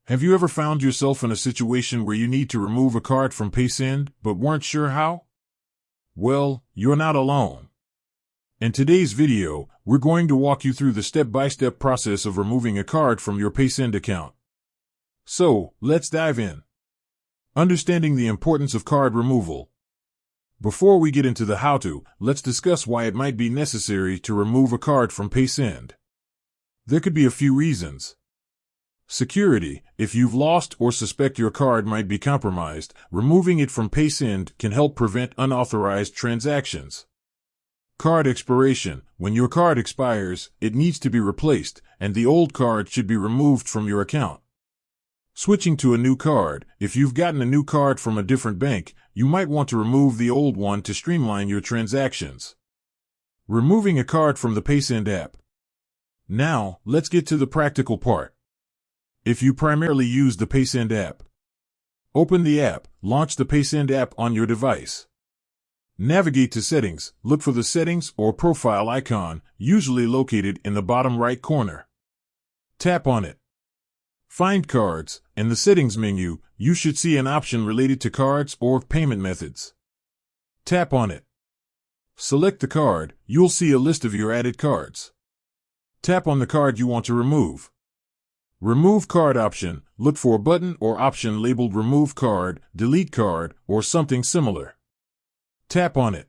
Have you ever found yourself in a situation where you need to remove a card from Paysend but weren't sure how? Well, you're not alone. In today's video, we're going to walk you through the step-by-step process of removing a card from your Paysend account. So, let's dive in. Understanding the importance of card removal. Before we get into the how-to, let's discuss why it might be necessary to remove a card from Paysend. There could be a few reasons. Security. If you've lost or suspect your card might be compromised, removing it from Paysend can help prevent unauthorized transactions. Card expiration. When your card expires, it needs to be replaced, and the old card should be removed from your account. Switching to a new card. If you've gotten a new card from a different bank, you might want to remove the old one to streamline your transactions. Removing a card from the Paysend app. Now, let's get to the practical part. If you primarily use the Paysend app, open the app, launch the Paysend app on your device. Navigate to Settings, look for the Settings or Profile icon, usually located in the bottom right corner. Tap on it. Find Cards. In the Settings menu, you should see an option related to cards or payment methods. Tap on it. Select the card, you'll see a list of your added cards. Tap on the card you want to remove. Remove Card option, look for a button or option labeled Remove Card, Delete Card, or something similar. Tap on it.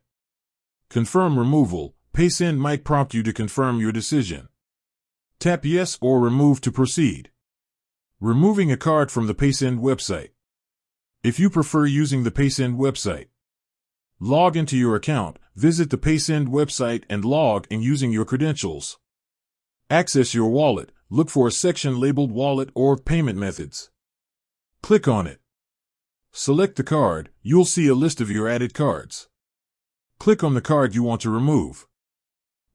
Confirm removal. Paysend might prompt you to confirm your decision. Tap Yes or Remove to proceed. Removing a card from the Paysend website. If you prefer using the Paysend website, log into your account, visit the Paysend website and log in using your credentials. Access your wallet. Look for a section labeled Wallet or Payment Methods. Click on it. Select the card, you'll see a list of your added cards. Click on the card you want to remove.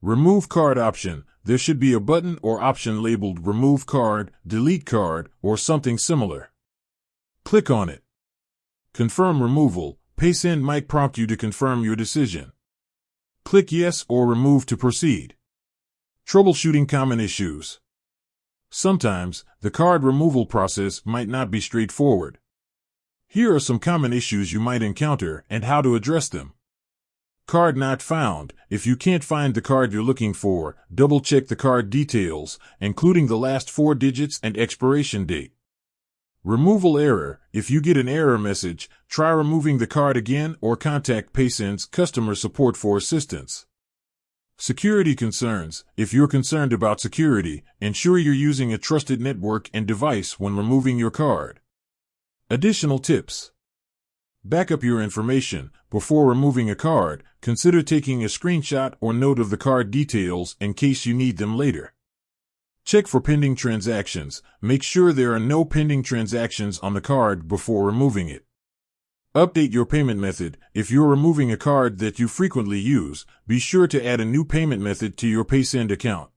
Remove Card option, there should be a button or option labeled Remove Card, Delete Card, or something similar. Click on it. Confirm removal. Paysend might prompt you to confirm your decision. Click Yes or Remove to proceed. Troubleshooting common issues. Sometimes, the card removal process might not be straightforward. Here are some common issues you might encounter and how to address them. Card not found. If you can't find the card you're looking for, double-check the card details, including the last 4 digits and expiration date. Removal error. If you get an error message, try removing the card again or contact Paysend's customer support for assistance. Security concerns. If you're concerned about security, ensure you're using a trusted network and device when removing your card. Additional tips. Back up your information. Before removing a card, consider taking a screenshot or note of the card details in case you need them later. Check for pending transactions. Make sure there are no pending transactions on the card before removing it. Update your payment method. If you're removing a card that you frequently use, be sure to add a new payment method to your Paysend account.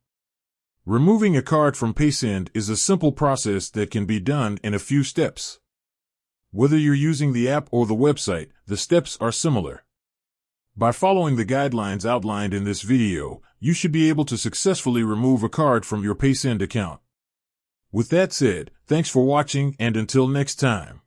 Removing a card from Paysend is a simple process that can be done in a few steps. Whether you're using the app or the website, the steps are similar. By following the guidelines outlined in this video, you should be able to successfully remove a card from your Paysend account. With that said, thanks for watching and until next time.